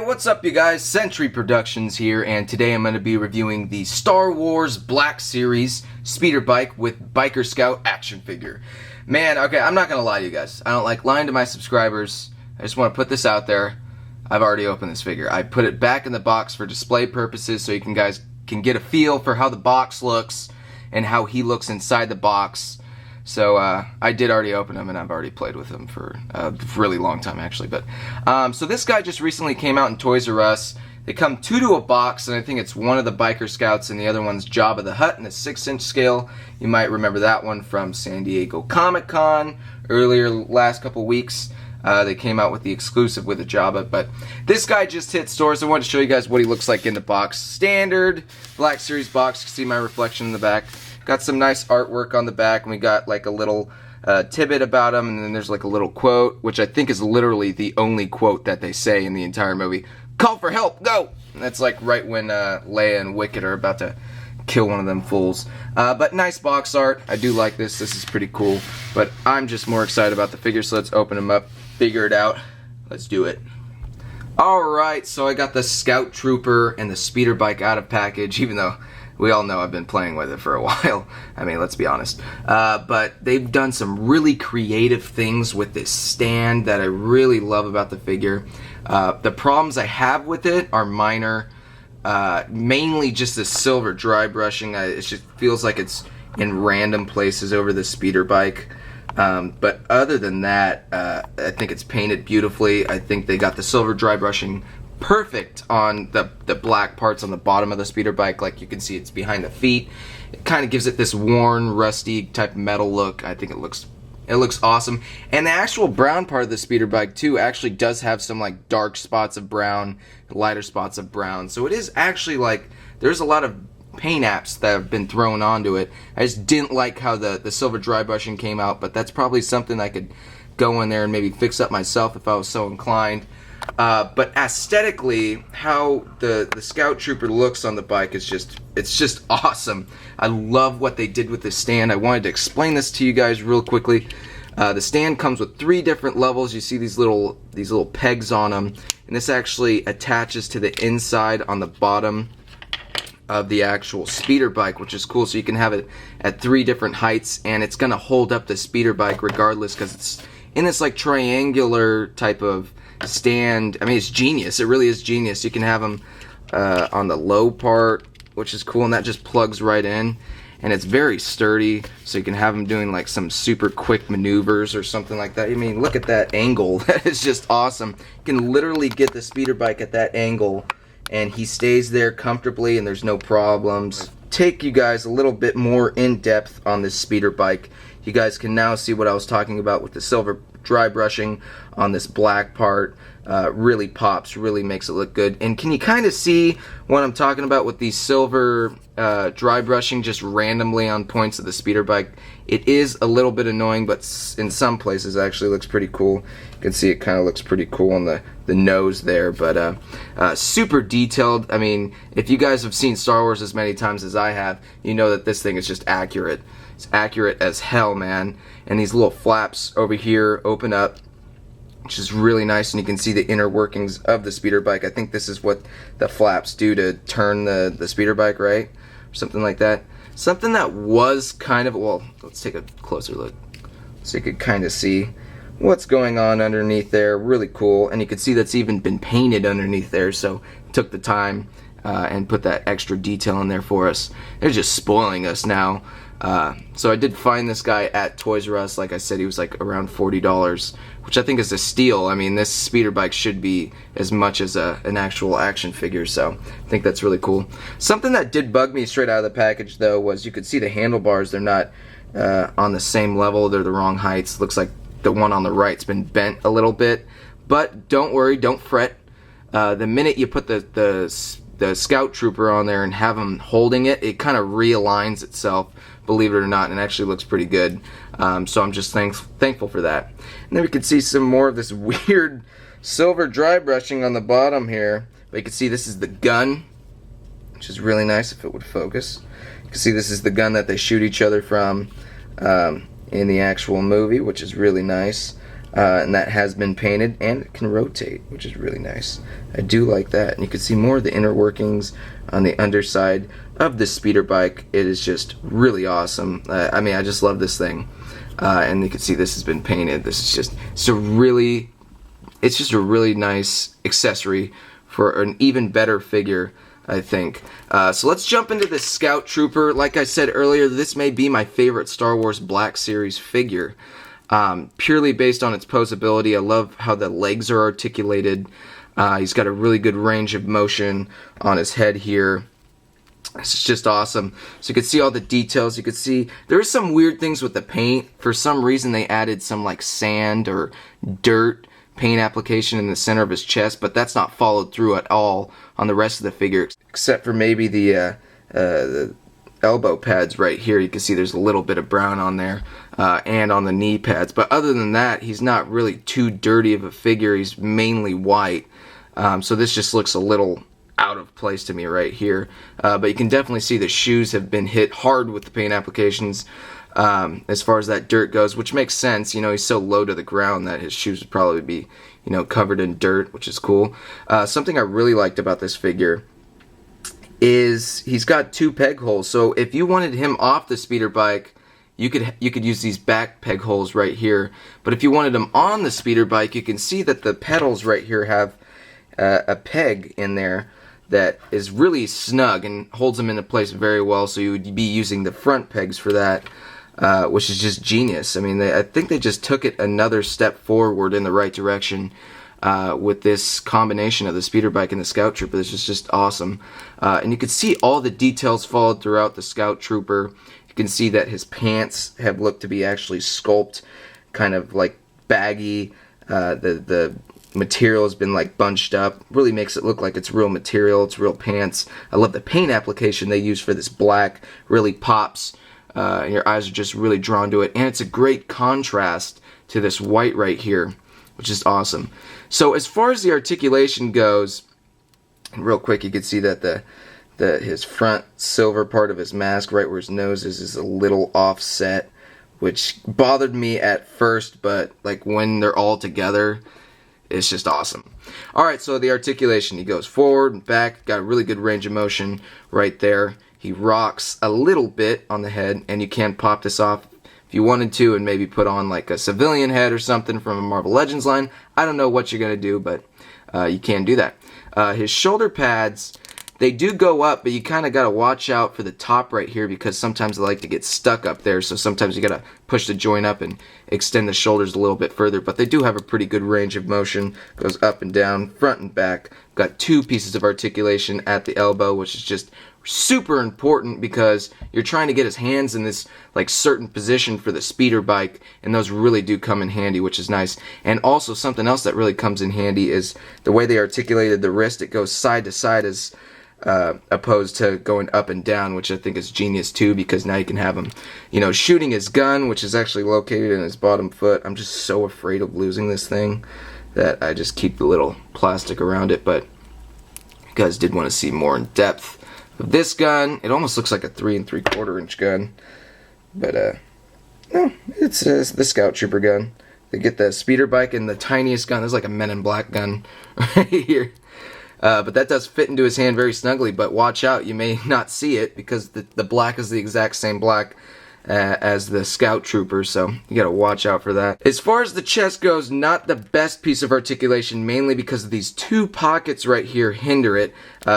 what's up you guys? Century Productions here, and today I'm going to be reviewing the Star Wars Black Series speeder bike with Biker Scout action figure. Man, okay, I'm not going to lie to you guys. I don't like lying to my subscribers. I just want to put this out there. I've already opened this figure. I put it back in the box for display purposes so you guys can get a feel for how the box looks and how he looks inside the box. So I did already open him, and I've already played with him for a really long time actually. But so this guy just recently came out in Toys R Us. They come two to a box, and I think it's one of the Biker Scouts and the other one's Jabba the Hutt in a 6-inch scale. You might remember that one from San Diego Comic-Con earlier last couple weeks. They came out with the exclusive with a Jabba, but this guy just hit stores. I wanted to show you guys what he looks like in the box. Standard Black Series box. You can see my reflection in the back. Got some nice artwork on the back, and we got like a little tidbit about him, and then there's like a little quote, which I think is literally the only quote that they say in the entire movie. Call for help, go! And that's like right when Leia and Wicket are about to kill one of them fools. But nice box art. I do like this. This is pretty cool. But I'm just more excited about the figure, so let's open him up, figure it out. Let's do it. Alright, so I got the Scout Trooper and the speeder bike out of package, even though we all know I've been playing with it for a while. I mean, let's be honest. But they've done some really creative things with this stand that I really love about the figure. The problems I have with it are minor. Mainly just the silver dry brushing. It just feels like it's in random places over the speeder bike. But other than that, I think it's painted beautifully. I think they got the silver dry brushing perfect on the black parts on the bottom of the speeder bike. Like you can see, it's behind the feet. It kind of gives it this worn, rusty type metal look. I think it looks awesome. And the actual brown part of the speeder bike too actually does have some like dark spots of brown, lighter spots of brown. So it is actually like there's a lot of paint apps that have been thrown onto it. I just didn't like how the silver dry brushing came out, but that's probably something I could go in there and maybe fix up myself if I was so inclined. But aesthetically, how the Scout Trooper looks on the bike is it's just awesome. I love what they did with the stand. I wanted to explain this to you guys real quickly. The stand comes with 3 different levels. You see these little pegs on them, and this actually attaches to the inside on the bottom of the actual speeder bike, which is cool. So you can have it at 3 different heights, and it's gonna hold up the speeder bike regardless, because it's in this like triangular type of stand. I mean, it's genius. It really is genius. You can have them on the low part, which is cool, and that just plugs right in, and it's very sturdy, so you can have them doing like some super quick maneuvers or something like that. I mean, look at that angle. That is just awesome. You can literally get the speeder bike at that angle, and he stays there comfortably, and there's no problems. Take you guys a little bit more in depth on this speeder bike. You guys can now see what I was talking about with the silver dry brushing on this black part. Really pops, really makes it look good. And can you kind of see what I'm talking about with the silver dry brushing just randomly on points of the speeder bike? It is a little bit annoying, but in some places it actually looks pretty cool. You can see it kind of looks pretty cool on the nose there, but super detailed. I mean, if you guys have seen Star Wars as many times as I have, you know that this thing is just accurate. It's accurate as hell, man. And these little flaps over here open up, which is really nice, and you can see the inner workings of the speeder bike. I think this is what the flaps do to turn the speeder bike, right? Or something like that. Something that was kind of, well, let's take a closer look so you could kind of see what's going on underneath there. Really cool. And you can see that's even been painted underneath there, so took the time and put that extra detail in there for us. They're just spoiling us now. So I did find this guy at Toys R Us. Like I said, he was like around $40, which I think is a steal. I mean, this speeder bike should be as much as an actual action figure, so I think that's really cool. Something that did bug me straight out of the package, though, was you could see the handlebars. They're not on the same level. They're the wrong heights. Looks like the one on the right's been bent a little bit, but don't worry, don't fret. The minute you put the Scout Trooper on there and have him holding it, it kind of realigns itself, believe it or not, and it actually looks pretty good. So I'm just thankful for that. And then we can see some more of this weird silver dry brushing on the bottom here. But you can see this is the gun, which is really nice if it would focus. You can see this is the gun that they shoot each other from in the actual movie, which is really nice. and that has been painted, and it can rotate, which is really nice. I do like that. And you can see more of the inner workings on the underside of this speeder bike. It is just really awesome. I mean, I just love this thing. And you can see this has been painted. This is just it's just a really nice accessory for an even better figure, I think. So let's jump into the Scout Trooper. Like I said earlier, this may be my favorite Star Wars Black Series figure. Purely based on its posability. I love how the legs are articulated. He's got a really good range of motion on his head here. It's just awesome. So you can see all the details. You can see there are some weird things with the paint. For some reason they added some like sand or dirt paint application in the center of his chest, but that's not followed through at all on the rest of the figure, except for maybe the elbow pads right here. You can see there's a little bit of brown on there, and on the knee pads. But other than that, he's not really too dirty of a figure. He's mainly white. So this just looks a little out of place to me right here. But you can definitely see the shoes have been hit hard with the paint applications as far as that dirt goes, which makes sense. You know, he's so low to the ground that his shoes would probably be, you know, covered in dirt, which is cool. Something I really liked about this figure is he's got 2 peg holes. So if you wanted him off the speeder bike, you could use these back peg holes right here. But if you wanted him on the speeder bike, you can see that the pedals right here have a peg in there that is really snug and holds them into place very well. So you would be using the front pegs for that, which is just genius. I mean, I think they just took it another step forward in the right direction with this combination of the speeder bike and the Scout Trooper. This is just awesome. And you can see all the details followed throughout the Scout Trooper. You can see that his pants have looked to be actually sculpted, kind of like baggy. The material has been like bunched up. Really makes it look like it's real material. It's real pants. I love the paint application they use for this black. Really pops. And your eyes are just really drawn to it. And it's a great contrast to this white right here, which is awesome. So as far as the articulation goes, real quick, you can see that his front silver part of his mask, right where his nose is a little offset, which bothered me at first, but like when they're all together, it's just awesome. Alright, so the articulation, he goes forward and back, got a really good range of motion right there. He rocks a little bit on the head, and you can pop this off if you wanted to and maybe put on like a civilian head or something from a Marvel Legends line. I don't know what you're going to do, but you can do that. His shoulder pads, they do go up, but you kind of got to watch out for the top right here because sometimes they like to get stuck up there, so sometimes you got to push the joint up and extend the shoulders a little bit further, but they do have a pretty good range of motion. Goes up and down, front and back. Got 2 pieces of articulation at the elbow, which is just super important because you're trying to get his hands in this like certain position for the speeder bike, and those really do come in handy, which is nice. And also something else that really comes in handy is the way they articulated the wrist. It goes side to side as opposed to going up and down, which I think is genius too, because now you can have him, you know, shooting his gun, which is actually located in his bottom foot. I'm just so afraid of losing this thing that I just keep the little plastic around it. But you guys did want to see more in depth of this gun. It almost looks like a 3 3/4 inch gun, but no, it's the Scout Trooper gun. They get the speeder bike and the tiniest gun. There's like a Men in Black gun right here. But that does fit into his hand very snugly, but watch out, you may not see it because the black is the exact same black as the Scout Trooper, so you gotta watch out for that. As far as the chest goes, not the best piece of articulation, mainly because of these 2 pockets right here hinder it,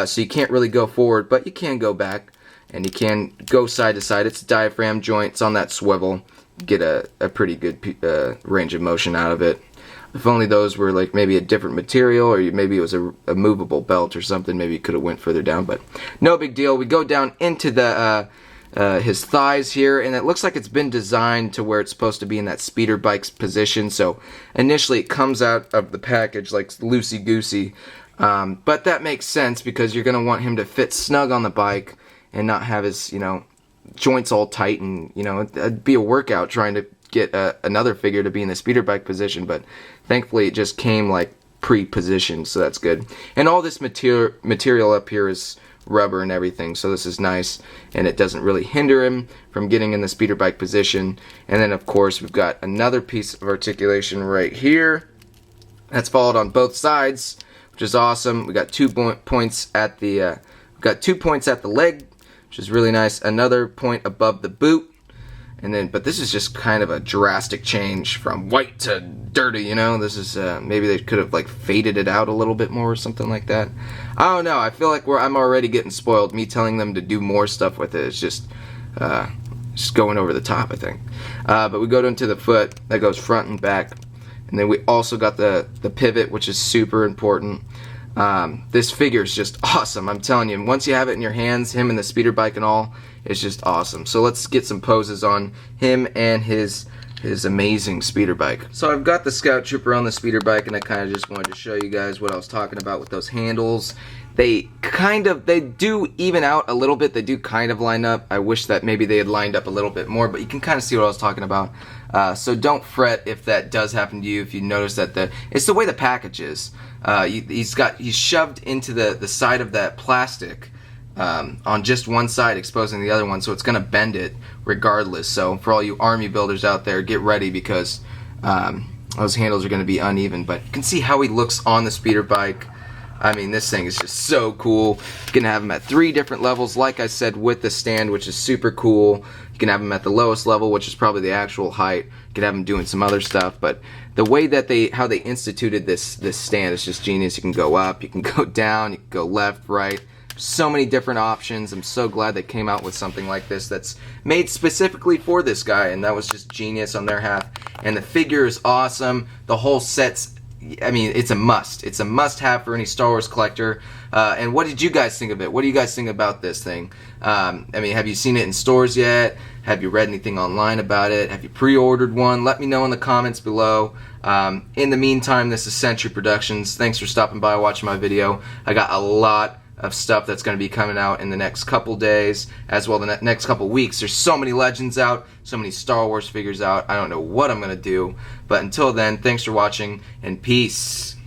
so you can't really go forward, but you can go back, and you can go side to side. It's a diaphragm joint, it's on that swivel. Get a pretty good range of motion out of it. If only those were like maybe a different material, or maybe it was a movable belt or something, maybe you could have went further down, but no big deal. We go down into the his thighs here, and it looks like it's been designed to where it's supposed to be in that speeder bike's position, so initially it comes out of the package like loosey-goosey, but that makes sense because you're going to want him to fit snug on the bike and not have his, you know, joints all tight, and, you know, it'd be a workout trying to get another figure to be in the speeder bike position, but thankfully it just came like pre-positioned, so that's good. And all this material up here is rubber and everything, so this is nice, and it doesn't really hinder him from getting in the speeder bike position. And then of course we've got another piece of articulation right here that's followed on both sides, which is awesome. We got 2 points at the leg, which is really nice. Another point above the boot. And then, but this is just kind of a drastic change from white to dirty, you know? This is, maybe they could have, like, faded it out a little bit more or something like that. I don't know. I feel like I'm already getting spoiled. Me telling them to do more stuff with it. It's just going over the top, I think. But we go into the foot. That goes front and back. And then we also got the pivot, which is super important. This figure is just awesome. I'm telling you, once you have it in your hands, him and the speeder bike and all, it's just awesome. So let's get some poses on him and his amazing speeder bike. So I've got the Scout Trooper on the speeder bike, and I kind of just wanted to show you guys what I was talking about with those handles. They do even out a little bit. They do kind of line up. I wish that maybe they had lined up a little bit more, but you can kind of see what I was talking about. So don't fret if that does happen to you, if you notice that it's the way the package is. He's shoved into the side of that plastic on just one side, exposing the other one, so it's going to bend it regardless. So for all you army builders out there, get ready, because those handles are going to be uneven. But you can see how he looks on the speeder bike. I mean, this thing is just so cool. You can have him at 3 different levels, like I said, with the stand, which is super cool. You can have him at the lowest level, which is probably the actual height. You can have him doing some other stuff, but the way that how they instituted this stand is just genius. You can go up, you can go down, you can go left, right. So many different options. I'm so glad they came out with something like this that's made specifically for this guy, and that was just genius on their half. And the figure is awesome. The whole set's, I mean, it's a must. It's a must-have for any Star Wars collector. And what did you guys think of it? What do you guys think about this thing? I mean, have you seen it in stores yet? Have you read anything online about it? Have you pre-ordered one? Let me know in the comments below. In the meantime, this is Century Productions. Thanks for stopping by, watching my video. I got a lot of stuff that's going to be coming out in the next couple days, as well the next couple weeks. There's so many Legends out, so many Star Wars figures out. I don't know what I'm going to do, but until then, thanks for watching, and peace.